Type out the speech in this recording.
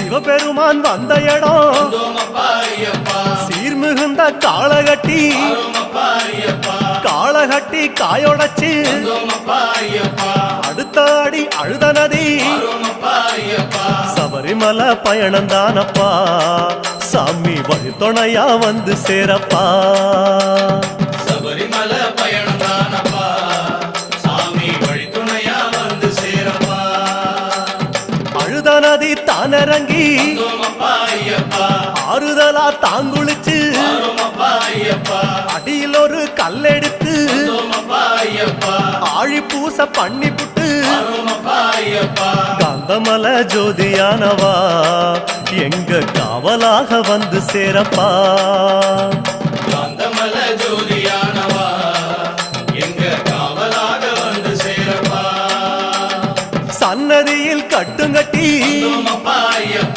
சிவபெருமான் வந்த இடம் சீர்மிகுந்த காளகட்டி காளகட்டி காயோடச்சு அடுத்த அடி அழுத நதி சபரிமலை பயணந்தானப்பா சாமி வழித்துணையா வந்து சேரப்பா சபரிமலை பயணந்தானப்பா சாமி வழித்துணையா வந்து சேரப்பா அழுத நதி தானிறங்கி ஆறுதலா தாங்குளிச்சு அடியில் ஒரு கல்லெடுத்து ஆழி பூச பண்ணி புட்டு காந்தமல ஜோதியானவா எங்க காவலாக வந்து சேரப்பா